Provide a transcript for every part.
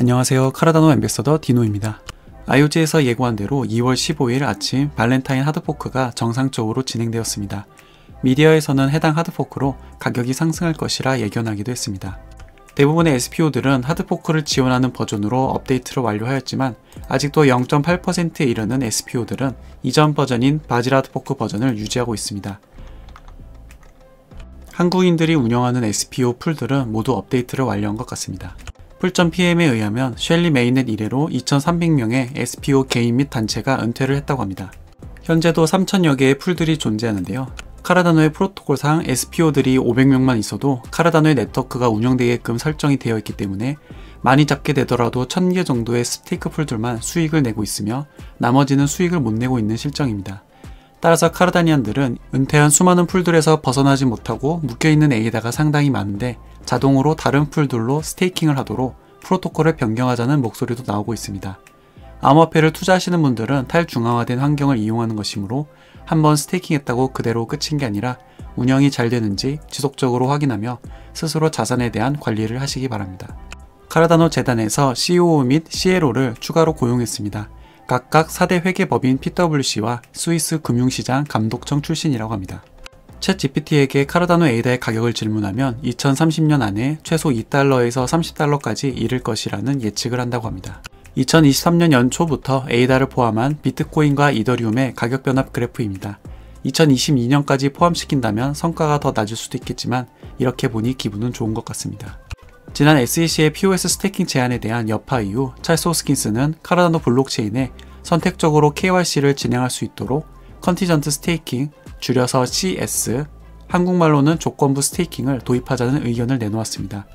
안녕하세요. 카르다노 앰베서더 디노입니다. IOG에서 예고한 대로 2월 15일 아침 발렌타인 하드포크가 정상적으로 진행되었습니다. 미디어에서는 해당 하드포크로 가격이 상승할 것이라 예견하기도 했습니다. 대부분의 SPO들은 하드포크를 지원하는 버전으로 업데이트를 완료하였지만 아직도 0.8%에 이르는 SPO들은 이전 버전인 바질 하드포크 버전을 유지하고 있습니다. 한국인들이 운영하는 SPO 풀들은 모두 업데이트를 완료한 것 같습니다. 풀.pm에 의하면 쉘리 메인넷 이래로 2,300명의 SPO 개인 및 단체가 은퇴를 했다고 합니다. 현재도 3,000여 개의 풀들이 존재하는데요. 카르다노의 프로토콜상 SPO들이 500명만 있어도 카르다노의 네트워크가 운영되게끔 설정이 되어 있기 때문에 많이 잡게 되더라도 1000개 정도의 스테이크 풀들만 수익을 내고 있으며 나머지는 수익을 못 내고 있는 실정입니다. 따라서 카르다니안들은 은퇴한 수많은 풀들에서 벗어나지 못하고 묶여있는 에이다가 상당히 많은데 자동으로 다른 풀들로 스테이킹을 하도록 프로토콜을 변경하자는 목소리도 나오고 있습니다. 암호화폐를 투자하시는 분들은 탈중앙화된 환경을 이용하는 것이므로 한번 스테이킹했다고 그대로 끝인 게 아니라 운영이 잘 되는지 지속적으로 확인하며 스스로 자산에 대한 관리를 하시기 바랍니다. 카르다노 재단에서 COO 및 CLO를 추가로 고용했습니다. 각각 4대 회계법인 PwC와 스위스 금융시장 감독청 출신이라고 합니다. 챗 GPT에게 카르다노 에이다의 가격을 질문하면 2030년 안에 최소 $2에서 $30까지 이를 것이라는 예측을 한다고 합니다. 2023년 연초부터 에이다를 포함한 비트코인과 이더리움의 가격 변화 그래프입니다. 2022년까지 포함시킨다면 성과가 더 낮을 수도 있겠지만 이렇게 보니 기분은 좋은 것 같습니다. 지난 SEC의 POS 스테이킹 제안에 대한 여파 이후 찰스 호스킨스는 카르다노 블록체인에 선택적으로 KYC를 진행할 수 있도록 컨티전트 스테이킹, 줄여서 CS, 한국말로는 조건부 스테이킹을 도입하자는 의견을 내놓았습니다.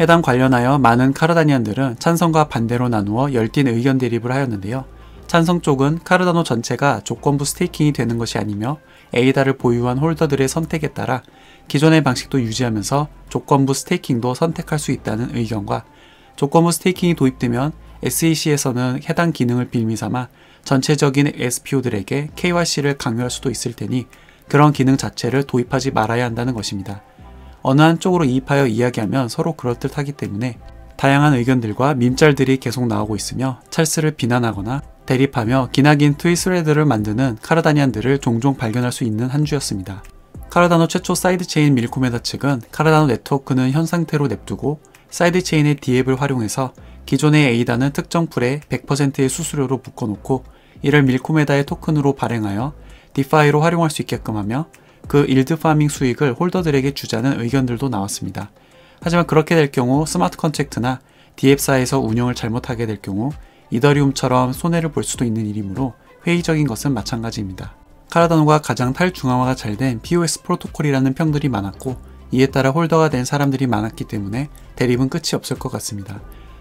해당 관련하여 많은 카르다니안들은 찬성과 반대로 나누어 열띤 의견 대립을 하였는데요. 찬성 쪽은 카르다노 전체가 조건부 스테이킹이 되는 것이 아니며 에이다를 보유한 홀더들의 선택에 따라 기존의 방식도 유지하면서 조건부 스테이킹도 선택할 수 있다는 의견과 조건부 스테이킹이 도입되면 SEC에서는 해당 기능을 빌미삼아 전체적인 SPO들에게 KYC를 강요할 수도 있을 테니 그런 기능 자체를 도입하지 말아야 한다는 것입니다. 어느 한쪽으로 이입하여 이야기하면 서로 그럴듯하기 때문에 다양한 의견들과 밈짤들이 계속 나오고 있으며 찰스를 비난하거나 대립하며 기나긴 트윗 스레드를 만드는 카르다니안들을 종종 발견할 수 있는 한 주였습니다. 카르다노 최초 사이드체인 밀코메다 측은 카르다노 네트워크는 현 상태로 냅두고 사이드체인의 D앱을 활용해서 기존의 에이다는 특정 풀에 100%의 수수료로 묶어놓고 이를 밀코메다의 토큰으로 발행하여 디파이로 활용할 수 있게끔 하며 그 일드 파밍 수익을 홀더들에게 주자는 의견들도 나왔습니다. 하지만 그렇게 될 경우 스마트 컨트랙트나 D앱사에서 운영을 잘못하게 될 경우 이더리움처럼 손해를 볼 수도 있는 일이므로 회의적인 것은 마찬가지입니다. 카르다노가 가장 탈중앙화가 잘 된 POS 프로토콜이라는 평들이 많았고 이에 따라 홀더가 된 사람들이 많았기 때문에 대립은 끝이 없을 것 같습니다.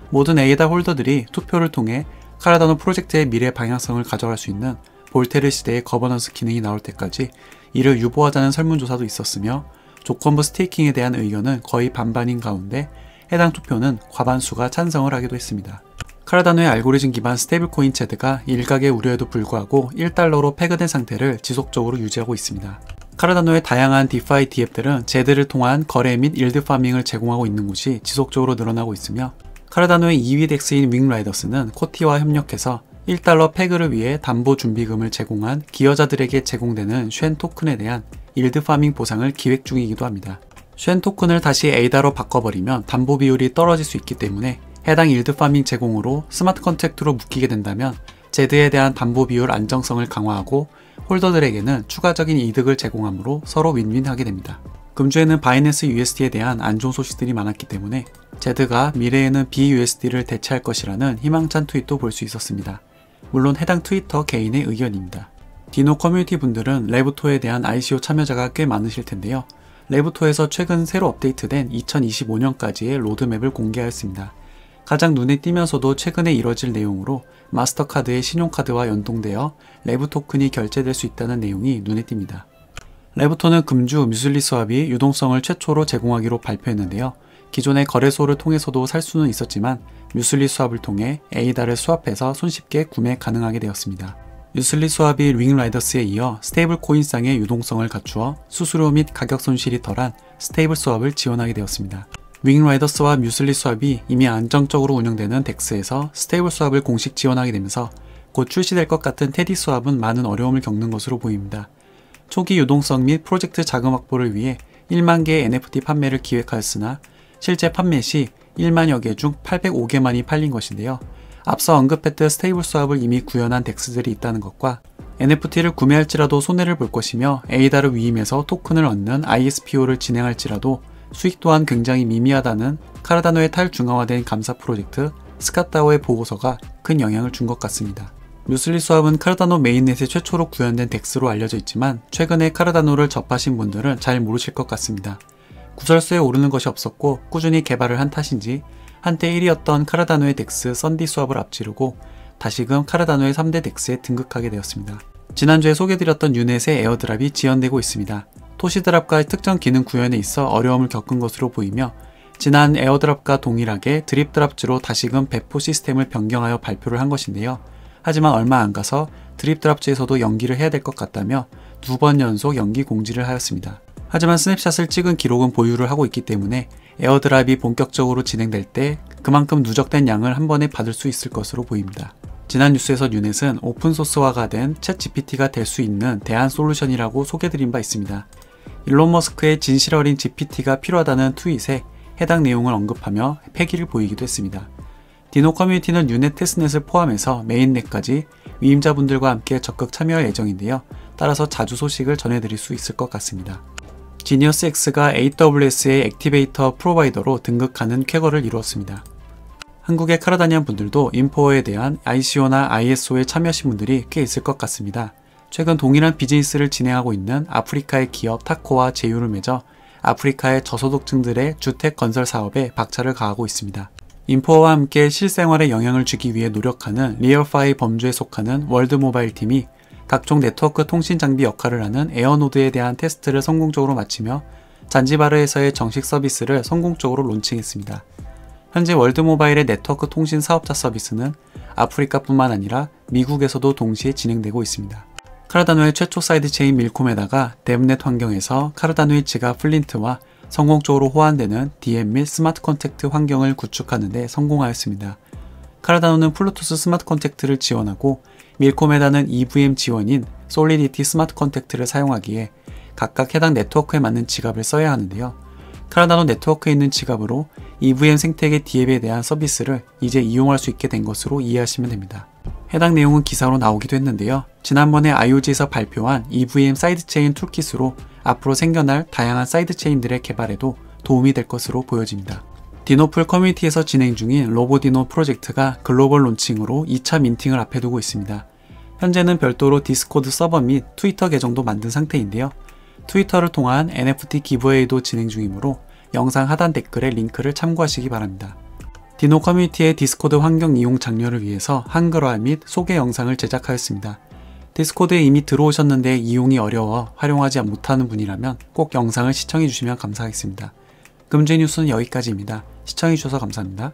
모든 에이다 홀더들이 투표를 통해 카르다노 프로젝트의 미래 방향성을 가져갈 수 있는 볼테르 시대의 거버넌스 기능이 나올 때까지 이를 유보하자는 설문조사도 있었으며 조건부 스테이킹에 대한 의견은 거의 반반인 가운데 해당 투표는 과반수가 찬성을 하기도 했습니다. 카르다노의 알고리즘 기반 스테이블코인 제드가 일각의 우려에도 불구하고 $1로 패그된 상태를 지속적으로 유지하고 있습니다. 카르다노의 다양한 디파이 D앱들은 제드를 통한 거래 및 일드 파밍을 제공하고 있는 곳이 지속적으로 늘어나고 있으며 카르다노의 2위 덱스인 윙라이더스는 코티와 협력해서 $1 패그를 위해 담보 준비금을 제공한 기여자들에게 제공되는 쉔 토큰에 대한 일드 파밍 보상을 기획 중이기도 합니다. 쉔 토큰을 다시 에이다로 바꿔버리면 담보 비율이 떨어질 수 있기 때문에 해당 일드 파밍 제공으로 스마트 컨트랙트로 묶이게 된다면 제드에 대한 담보 비율 안정성을 강화하고 홀더들에게는 추가적인 이득을 제공하므로 서로 윈윈하게 됩니다. 금주에는 바이낸스 USD에 대한 안 좋은 소식들이 많았기 때문에 제드가 미래에는 BUSD를 대체할 것이라는 희망찬 트윗도 볼 수 있었습니다. 물론 해당 트위터 개인의 의견입니다. 디노 커뮤니티 분들은 레브토에 대한 ICO 참여자가 꽤 많으실 텐데요. 레브토에서 최근 새로 업데이트된 2025년까지의 로드맵을 공개하였습니다. 가장 눈에 띄면서도 최근에 이뤄질 내용으로 마스터카드의 신용카드와 연동되어 레브 토큰이 결제될 수 있다는 내용이 눈에 띕니다. 레브토는 금주 뮤슬리 스왑이 유동성을 최초로 제공하기로 발표했는데요. 기존의 거래소를 통해서도 살 수는 있었지만 뮤슬리 스왑을 통해 에이다를 스왑해서 손쉽게 구매 가능하게 되었습니다. 뮤슬리 스왑이 윙라이더스에 이어 스테이블 코인상의 유동성을 갖추어 수수료 및 가격 손실이 덜한 스테이블 스왑을 지원하게 되었습니다. 윙라이더스와 뮤슬리 수합이 이미 안정적으로 운영되는 덱스에서 스테이블 수합을 공식 지원하게 되면서 곧 출시될 것 같은 테디 수합은 많은 어려움을 겪는 것으로 보입니다. 초기 유동성 및 프로젝트 자금 확보를 위해 1만 개의 NFT 판매를 기획하였으나 실제 판매 시 1만여 개 중 805개만이 팔린 것인데요. 앞서 언급했듯 스테이블 수합을 이미 구현한 덱스들이 있다는 것과 NFT를 구매할지라도 손해를 볼 것이며 에이다를 위임해서 토큰을 얻는 ISPO를 진행할지라도 수익 또한 굉장히 미미하다는 카르다노의 탈중앙화된 감사 프로젝트 스캇다오의 보고서가 큰 영향을 준 것 같습니다. 뮤슬리 수합은 카르다노 메인넷의 최초로 구현된 덱스로 알려져 있지만 최근에 카르다노를 접하신 분들은 잘 모르실 것 같습니다. 구설수에 오르는 것이 없었고 꾸준히 개발을 한 탓인지 한때 1위였던 카르다노의 덱스 썬디 수합을 앞지르고 다시금 카르다노의 3대 덱스에 등극하게 되었습니다. 지난주에 소개드렸던 유넷의 에어드랍이 지연되고 있습니다. 토시드랍과 특정 기능 구현에 있어 어려움을 겪은 것으로 보이며 지난 에어드랍과 동일하게 드립드랍즈로 다시금 배포 시스템을 변경하여 발표를 한 것인데요. 하지만 얼마 안 가서 드립드랍즈에서도 연기를 해야 될 것 같다며 2번 연속 연기 공지를 하였습니다. 하지만 스냅샷을 찍은 기록은 보유를 하고 있기 때문에 에어드랍이 본격적으로 진행될 때 그만큼 누적된 양을 한 번에 받을 수 있을 것으로 보입니다. 지난 뉴스에서 유넷은 오픈소스화가 된 챗 GPT가 될 수 있는 대안 솔루션이라고 소개드린 바 있습니다. 일론 머스크의 진실 어린 GPT가 필요하다는 트윗에 해당 내용을 언급하며 패기를 보이기도 했습니다. 디노 커뮤니티는 유넷 테스트넷을 포함해서 메인넷까지 위임자분들과 함께 적극 참여할 예정인데요. 따라서 자주 소식을 전해드릴 수 있을 것 같습니다. 지니어스 X가 AWS의 액티베이터 프로바이더로 등극하는 쾌거를 이루었습니다. 한국의 카르다니안 분들도 인포어에 대한 ICO나 ISO에 참여하신 분들이 꽤 있을 것 같습니다. 최근 동일한 비즈니스를 진행하고 있는 아프리카의 기업 타코와 제휴를 맺어 아프리카의 저소득층들의 주택 건설 사업에 박차를 가하고 있습니다. 인포어와 함께 실생활에 영향을 주기 위해 노력하는 리얼파이 범주에 속하는 월드모바일 팀이 각종 네트워크 통신 장비 역할을 하는 에어노드에 대한 테스트를 성공적으로 마치며 잔지바르에서의 정식 서비스를 성공적으로 론칭했습니다. 현재 월드모바일의 네트워크 통신 사업자 서비스는 아프리카뿐만 아니라 미국에서도 동시에 진행되고 있습니다. 카르다노의 최초 사이드체인 밀콤에다가 뎁넷 환경에서 카르다노의 지갑 플린트와 성공적으로 호환되는 DM 및 스마트 컨택트 환경을 구축하는 데 성공하였습니다. 카르다노는 플루투스 스마트 컨택트를 지원하고 밀콤에다는 EVM 지원인 솔리디티 스마트 컨택트를 사용하기에 각각 해당 네트워크에 맞는 지갑을 써야 하는데요. 카르다노 네트워크에 있는 지갑으로 EVM 생태계 DApp에 대한 서비스를 이제 이용할 수 있게 된 것으로 이해하시면 됩니다. 해당 내용은 기사로 나오기도 했는데요. 지난번에 IOG에서 발표한 EVM 사이드체인 툴킷으로 앞으로 생겨날 다양한 사이드체인들의 개발에도 도움이 될 것으로 보여집니다. 디노풀 커뮤니티에서 진행 중인 로보디노 프로젝트가 글로벌 론칭으로 2차 민팅을 앞에 두고 있습니다. 현재는 별도로 디스코드 서버 및 트위터 계정도 만든 상태인데요. 트위터를 통한 NFT 기브웨이도 진행 중이므로 영상 하단 댓글에 링크를 참고하시기 바랍니다. 디노 커뮤니티의 디스코드 환경 이용 장려를 위해서 한글화 및 소개 영상을 제작하였습니다. 디스코드에 이미 들어오셨는데 이용이 어려워 활용하지 못하는 분이라면 꼭 영상을 시청해주시면 감사하겠습니다. 금주의 뉴스는 여기까지입니다. 시청해주셔서 감사합니다.